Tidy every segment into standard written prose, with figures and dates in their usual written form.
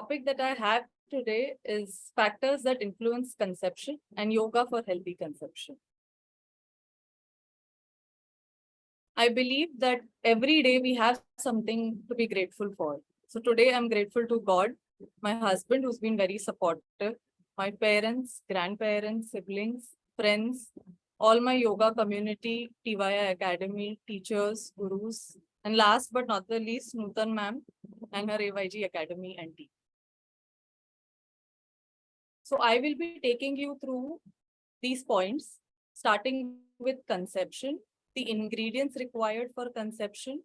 topic that I have today is factors that influence conception and yoga for healthy conception. I believe that every day we have something to be grateful for. So today I'm grateful to God, my husband who's been very supportive, my parents, grandparents, siblings, friends, all my yoga community, TYI Academy, teachers, gurus, and last but not the least, Nutan ma'am and her AYG Academy and team. So I will be taking you through these points, starting with conception, the ingredients required for conception,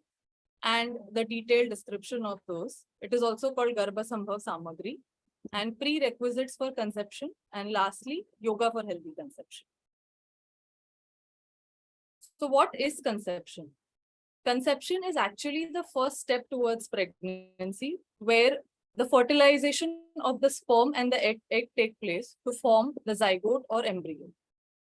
and the detailed description of those. It is also called Garbhasanskar Samagri, and prerequisites for conception, and lastly, yoga for healthy conception. So what is conception? Conception is actually the first step towards pregnancy, where the fertilization of the sperm and the egg take place to form the zygote or embryo.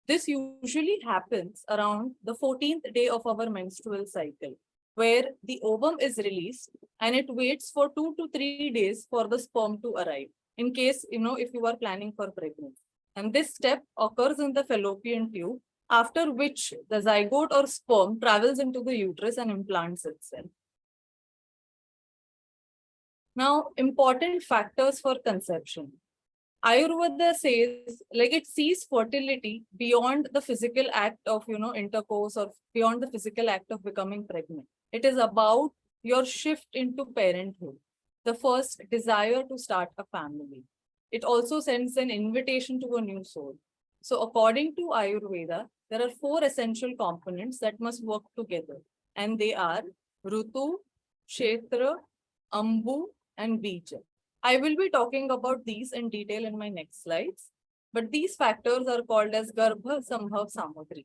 This usually happens around the 14th day of our menstrual cycle, where the ovum is released and it waits for 2 to 3 days for the sperm to arrive, in case, if you are planning for pregnancy. And this step occurs in the fallopian tube, after which the zygote or sperm travels into the uterus and implants itself. Now, important factors for conception. Ayurveda says, like, it sees fertility beyond the physical act of, intercourse, or beyond the physical act of becoming pregnant. It is about your shift into parenthood, the first desire to start a family. It also sends an invitation to a new soul. So according to Ayurveda, there are 4 essential components that must work together, and they are Rutu, Kshetra, Ambu, and Beeja. I will be talking about these in detail in my next slides, but these factors are called as Garbhasanskar Samagri.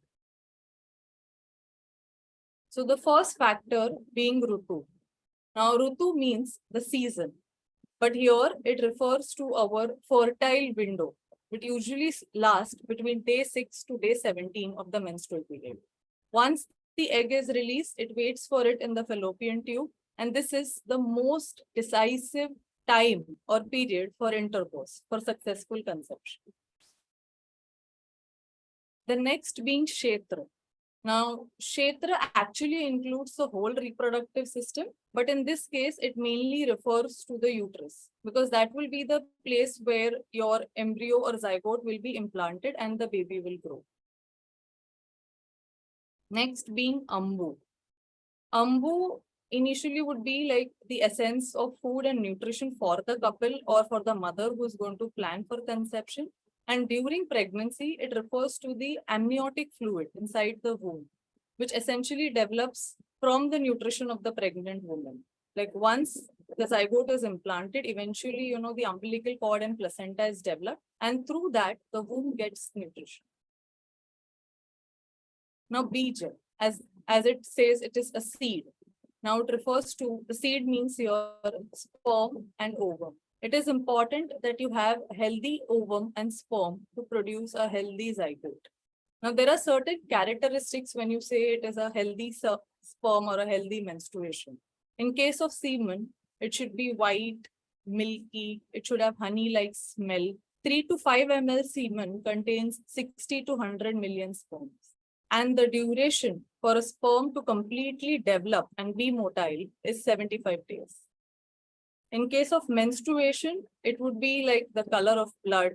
So the first factor being Rutu. Now Rutu means the season, but here it refers to our fertile window. It usually lasts between day 6 to day 17 of the menstrual period. Once the egg is released, it waits for it in the fallopian tube, and this is the most decisive time or period for intercourse, for successful conception. The next being Kshetra. Now, Kshetra actually includes the whole reproductive system, but in this case, it mainly refers to the uterus, because that will be the place where your embryo or zygote will be implanted and the baby will grow. Next being Ambu. Ambu initially would be like the essence of food and nutrition for the couple or for the mother who is going to plan for conception. And during pregnancy, it refers to the amniotic fluid inside the womb, which essentially develops from the nutrition of the pregnant woman. Like once the zygote is implanted, eventually, the umbilical cord and placenta is developed, and through that, the womb gets nutrition. Now, Beeja, as it says, it is a seed. Now it refers to, the seed means your sperm and ovum. It is important that you have healthy ovum and sperm to produce a healthy zygote. Now there are certain characteristics when you say it is a healthy sperm or a healthy menstruation. In case of semen, it should be white, milky, it should have honey-like smell. 3 to 5 ml semen contains 60 to 100 million sperms. And the duration for a sperm to completely develop and be motile is 75 days. In case of menstruation, it would be like the color of blood,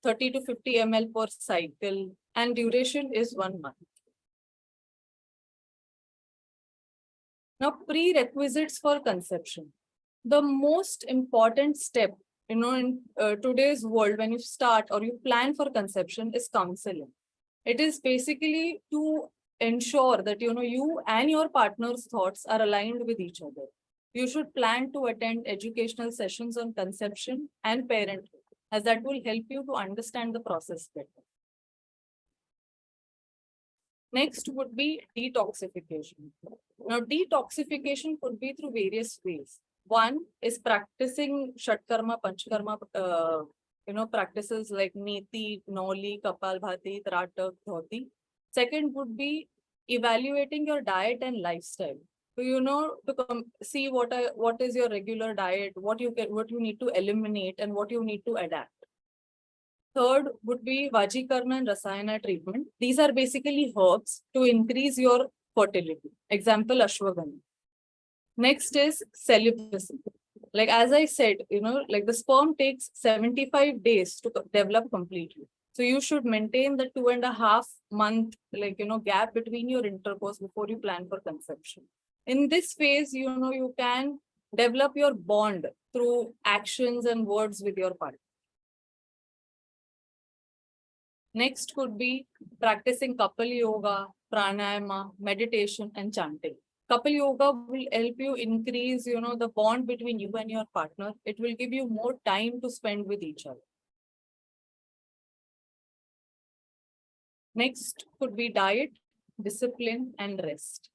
30 to 50 ml per cycle, and duration is 1 month. Now, prerequisites for conception. The most important step, in today's world, when you start or you plan for conception, is counseling. It is basically to ensure that you and your partner's thoughts are aligned with each other. You should plan to attend educational sessions on conception and parenthood, as that will help you to understand the process better. Next would be detoxification. Now, detoxification could be through various ways. One is practicing Shatkarma, Panchkarma, practices like Neti, Noli, Kapalbhati, Tratak, Dhoti. Second would be evaluating your diet and lifestyle. So, to see what is your regular diet, what you need to eliminate and what you need to adapt. Third would be Vajikarna and Rasayana treatment. These are basically herbs to increase your fertility. Example, Ashwagandha. Next is celibacy. Like as I said, like the sperm takes 75 days to develop completely. So you should maintain the 2.5 month, gap between your intercourse before you plan for conception. In this phase, you can develop your bond through actions and words with your partner. Next could be practicing couple yoga, pranayama, meditation, and chanting. Couple yoga will help you increase, the bond between you and your partner. It will give you more time to spend with each other. Next could be diet, discipline, and rest.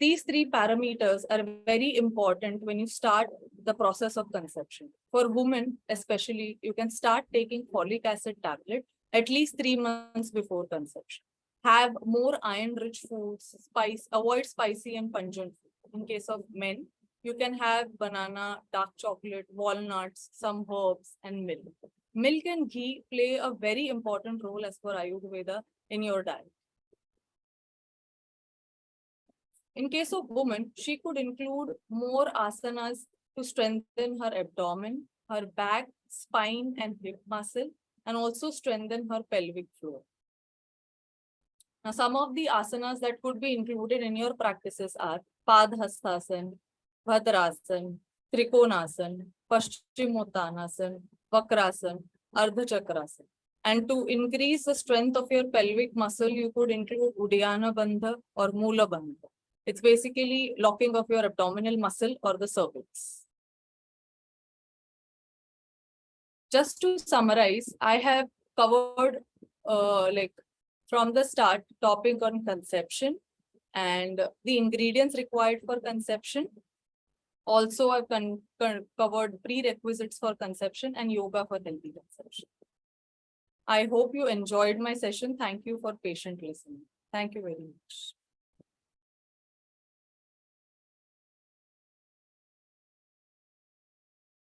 These three parameters are very important when you start the process of conception. For women, especially, you can start taking folic acid tablet at least 3 months before conception. Have more iron-rich foods, avoid spicy and pungent food. In case of men, you can have banana, dark chocolate, walnuts, some herbs, and milk. Milk and ghee play a very important role as per Ayurveda in your diet. In case of women, she could include more asanas to strengthen her abdomen, her back, spine, and hip muscle, and also strengthen her pelvic floor. Now, some of the asanas that could be included in your practices are Padhastasana, Bhadrasana, Trikonasana, Paschimottanasana, Vakrasana, Ardhachakrasana. And to increase the strength of your pelvic muscle, you could include Uddiyana Bandha or Mula Bandha. It's basically locking of your abdominal muscle or the cervix. Just to summarize, I have covered from the start topic on conception and the ingredients required for conception. Also, I've covered prerequisites for conception and yoga for healthy conception. I hope you enjoyed my session. Thank you for patient listening. Thank you very much.